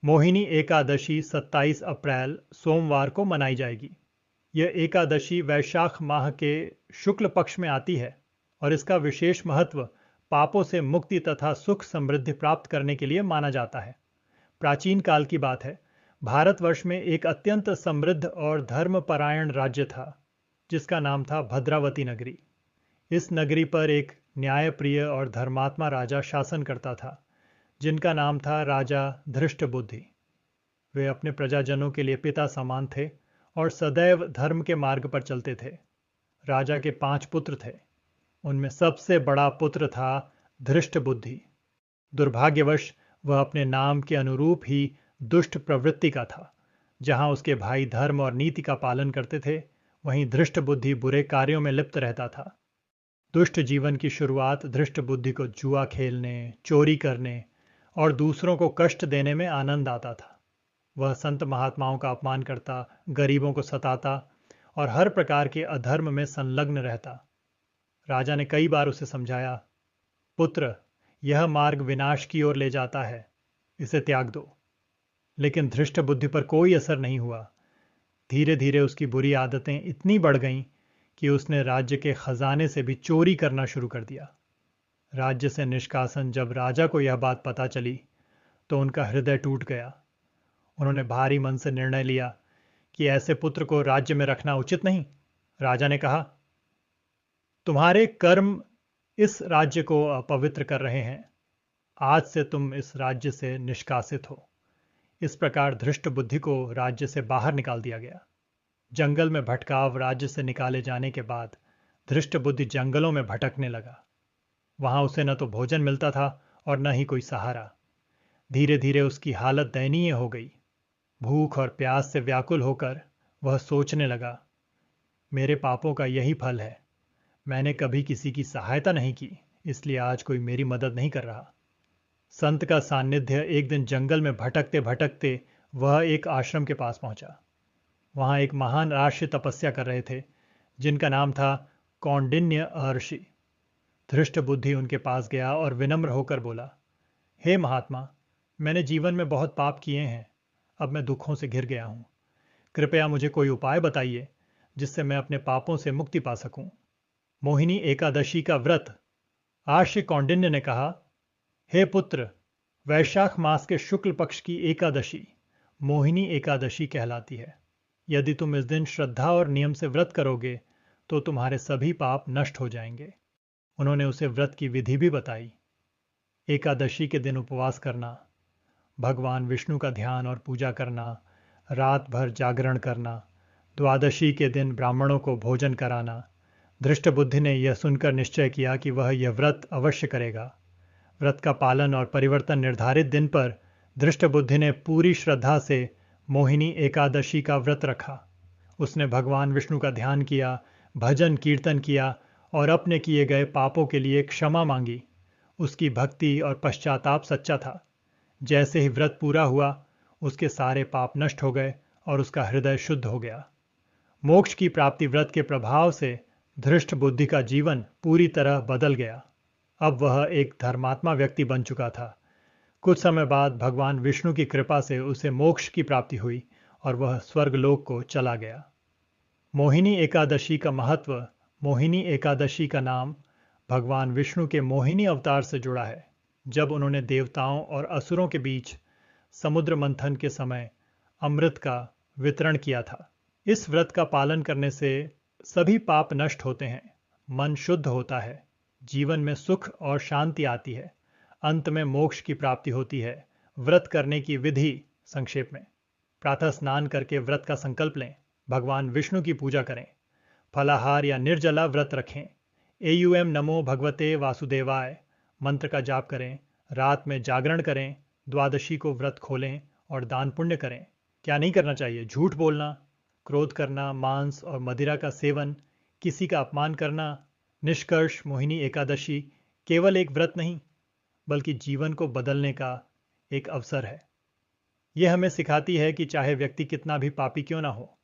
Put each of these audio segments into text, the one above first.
मोहिनी एकादशी 27 अप्रैल सोमवार को मनाई जाएगी। यह एकादशी वैशाख माह के शुक्ल पक्ष में आती है और इसका विशेष महत्व पापों से मुक्ति तथा सुख समृद्धि प्राप्त करने के लिए माना जाता है। प्राचीन काल की बात है। भारतवर्ष में एक अत्यंत समृद्ध और धर्मपरायण राज्य था जिसका नाम था भद्रावती नगरी। इस नगरी पर एक न्यायप्रिय और धर्मात्मा राजा शासन करता था जिनका नाम था राजा धृष्टबुद्धि। वे अपने प्रजाजनों के लिए पिता समान थे और सदैव धर्म के मार्ग पर चलते थे। राजा के 5 पुत्र थे। उनमें सबसे बड़ा पुत्र था धृष्टबुद्धि। दुर्भाग्यवश वह अपने नाम के अनुरूप ही दुष्ट प्रवृत्ति का था। जहां उसके भाई धर्म और नीति का पालन करते थे, वहीं धृष्टबुद्धि बुरे कार्यों में लिप्त रहता था। दुष्ट जीवन की शुरुआत धृष्टबुद्धि को जुआ खेलने, चोरी करने और दूसरों को कष्ट देने में आनंद आता था। वह संत महात्माओं का अपमान करता, गरीबों को सताता और हर प्रकार के अधर्म में संलग्न रहता। राजा ने कई बार उसे समझाया, पुत्र, यह मार्ग विनाश की ओर ले जाता है, इसे त्याग दो। लेकिन धृष्ट बुद्धि पर कोई असर नहीं हुआ। धीरे धीरे उसकी बुरी आदतें इतनी बढ़ गईं कि उसने राज्य के खजाने से भी चोरी करना शुरू कर दिया। राज्य से निष्कासन जब राजा को यह बात पता चली तो उनका हृदय टूट गया। उन्होंने भारी मन से निर्णय लिया कि ऐसे पुत्र को राज्य में रखना उचित नहीं। राजा ने कहा, तुम्हारे कर्म इस राज्य को अपवित्र कर रहे हैं। आज से तुम इस राज्य से निष्कासित हो। इस प्रकार धृष्ट बुद्धि को राज्य से बाहर निकाल दिया गया। जंगल में भटकाव राज्य से निकाले जाने के बाद धृष्ट बुद्धि जंगलों में भटकने लगा। वहां उसे न तो भोजन मिलता था और न ही कोई सहारा। धीरे धीरे उसकी हालत दयनीय हो गई। भूख और प्यास से व्याकुल होकर वह सोचने लगा, मेरे पापों का यही फल है। मैंने कभी किसी की सहायता नहीं की, इसलिए आज कोई मेरी मदद नहीं कर रहा। संत का सानिध्य एक दिन जंगल में भटकते भटकते वह एक आश्रम के पास पहुंचा। वहां एक महान ऋषि तपस्या कर रहे थे जिनका नाम था कौंडिन्य महर्षि। धृष्ट बुद्धि उनके पास गया और विनम्र होकर बोला, हे महात्मा, मैंने जीवन में बहुत पाप किए हैं। अब मैं दुखों से घिर गया हूं। कृपया मुझे कोई उपाय बताइए जिससे मैं अपने पापों से मुक्ति पा सकूं। मोहिनी एकादशी का व्रत। आर्ष कौंडिन्य ने कहा, हे पुत्र, वैशाख मास के शुक्ल पक्ष की एकादशी मोहिनी एकादशी कहलाती है। यदि तुम इस दिन श्रद्धा और नियम से व्रत करोगे तो तुम्हारे सभी पाप नष्ट हो जाएंगे। उन्होंने उसे व्रत की विधि भी बताई। एकादशी के दिन उपवास करना, भगवान विष्णु का ध्यान और पूजा करना, रात भर जागरण करना, द्वादशी के दिन ब्राह्मणों को भोजन कराना। धृष्ट बुद्धि ने यह सुनकर निश्चय किया कि वह यह व्रत अवश्य करेगा। व्रत का पालन और परिवर्तन निर्धारित दिन पर धृष्ट बुद्धि ने पूरी श्रद्धा से मोहिनी एकादशी का व्रत रखा। उसने भगवान विष्णु का ध्यान किया, भजन कीर्तन किया और अपने किए गए पापों के लिए क्षमा मांगी। उसकी भक्ति और पश्चाताप सच्चा था। जैसे ही व्रत पूरा हुआ, उसके सारे पाप नष्ट हो गए और उसका हृदय शुद्ध हो गया। मोक्ष की प्राप्ति व्रत के प्रभाव से धृष्ट बुद्धि का जीवन पूरी तरह बदल गया। अब वह एक धर्मात्मा व्यक्ति बन चुका था। कुछ समय बाद भगवान विष्णु की कृपा से उसे मोक्ष की प्राप्ति हुई और वह स्वर्गलोक को चला गया। मोहिनी एकादशी का महत्व। मोहिनी एकादशी का नाम भगवान विष्णु के मोहिनी अवतार से जुड़ा है, जब उन्होंने देवताओं और असुरों के बीच समुद्र मंथन के समय अमृत का वितरण किया था। इस व्रत का पालन करने से सभी पाप नष्ट होते हैं, मन शुद्ध होता है, जीवन में सुख और शांति आती है, अंत में मोक्ष की प्राप्ति होती है। व्रत करने की विधि संक्षेप में, प्रातः स्नान करके व्रत का संकल्प लें, भगवान विष्णु की पूजा करें, फलाहार या निर्जला व्रत रखें, एयूएम नमो भगवते वासुदेवाय मंत्र का जाप करें, रात में जागरण करें, द्वादशी को व्रत खोलें और दान पुण्य करें। क्या नहीं करना चाहिए? झूठ बोलना, क्रोध करना, मांस और मदिरा का सेवन, किसी का अपमान करना। निष्कर्ष, मोहिनी एकादशी केवल एक व्रत नहीं बल्कि जीवन को बदलने का एक अवसर है। यह हमें सिखाती है कि चाहे व्यक्ति कितना भी पापी क्यों ना हो,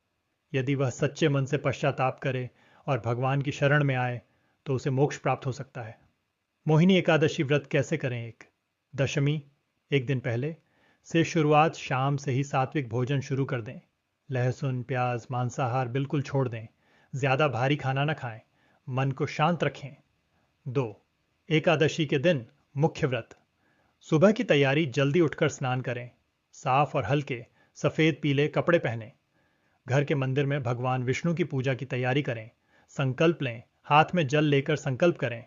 यदि वह सच्चे मन से पश्चाताप करे और भगवान की शरण में आए तो उसे मोक्ष प्राप्त हो सकता है। मोहिनी एकादशी व्रत कैसे करें? एक दशमी, एक दिन पहले से शुरुआत शाम से ही सात्विक भोजन शुरू कर दें। लहसुन, प्याज, मांसाहार बिल्कुल छोड़ दें। ज़्यादा भारी खाना न खाएं। मन को शांत रखें। 2. एकादशी के दिन मुख्य व्रत। सुबह की तैयारी, जल्दी उठकर स्नान करें। साफ और हल्के सफ़ेद पीले कपड़े पहनें। घर के मंदिर में भगवान विष्णु की पूजा की तैयारी करें। संकल्प लें। हाथ में जल लेकर संकल्प करें,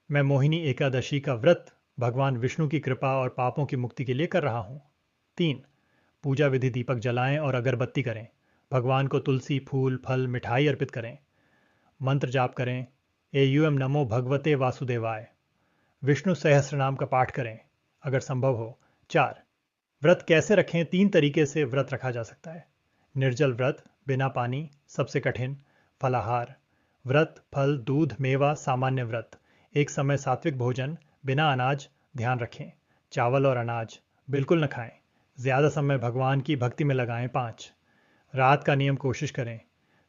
मैं मोहिनी एकादशी का व्रत भगवान विष्णु की कृपा और पापों की मुक्ति के लिए कर रहा हूं। 3. पूजा विधि, दीपक जलाएं और अगरबत्ती करें। भगवान को तुलसी, फूल, फल, मिठाई अर्पित करें। मंत्र जाप करें। एयूएम नमो भगवते वासुदेवाय। विष्णु सहस्त्रनाम का पाठ करें अगर संभव हो। 4. व्रत कैसे रखें? 3 तरीके से व्रत रखा जा सकता है। निर्जल व्रत, बिना पानी, सबसे कठिन। फलाहार व्रत, फल, दूध, मेवा, सामान्य व्रत। एक समय सात्विक भोजन, बिना अनाज, ध्यान रखें। चावल और अनाज बिल्कुल न खाएं। ज़्यादा समय भगवान की भक्ति में लगाएं। 5. रात का नियम कोशिश करें।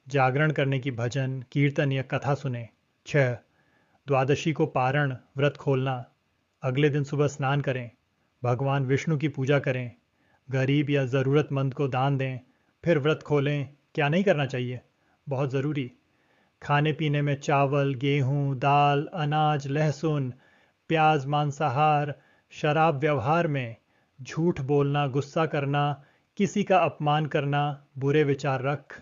जागरण करने की, भजन, कीर्तन या कथा सुने। 6. द्वादशी को पारण व्रत खोलना। अगले दिन सुबह स्नान करें। भगवान विष्णु की पूजा करें। गरीब या ज़रूरतमंद को दान दें। फिर व्रत खोलें। क्या नहीं करना चाहिए? बहुत ज़रूरी। खाने पीने में चावल, गेहूं, दाल, अनाज, लहसुन, प्याज, मांसाहार। शराब व्यवहार में झूठ बोलना, गुस्सा करना, किसी का अपमान करना, बुरे विचार रख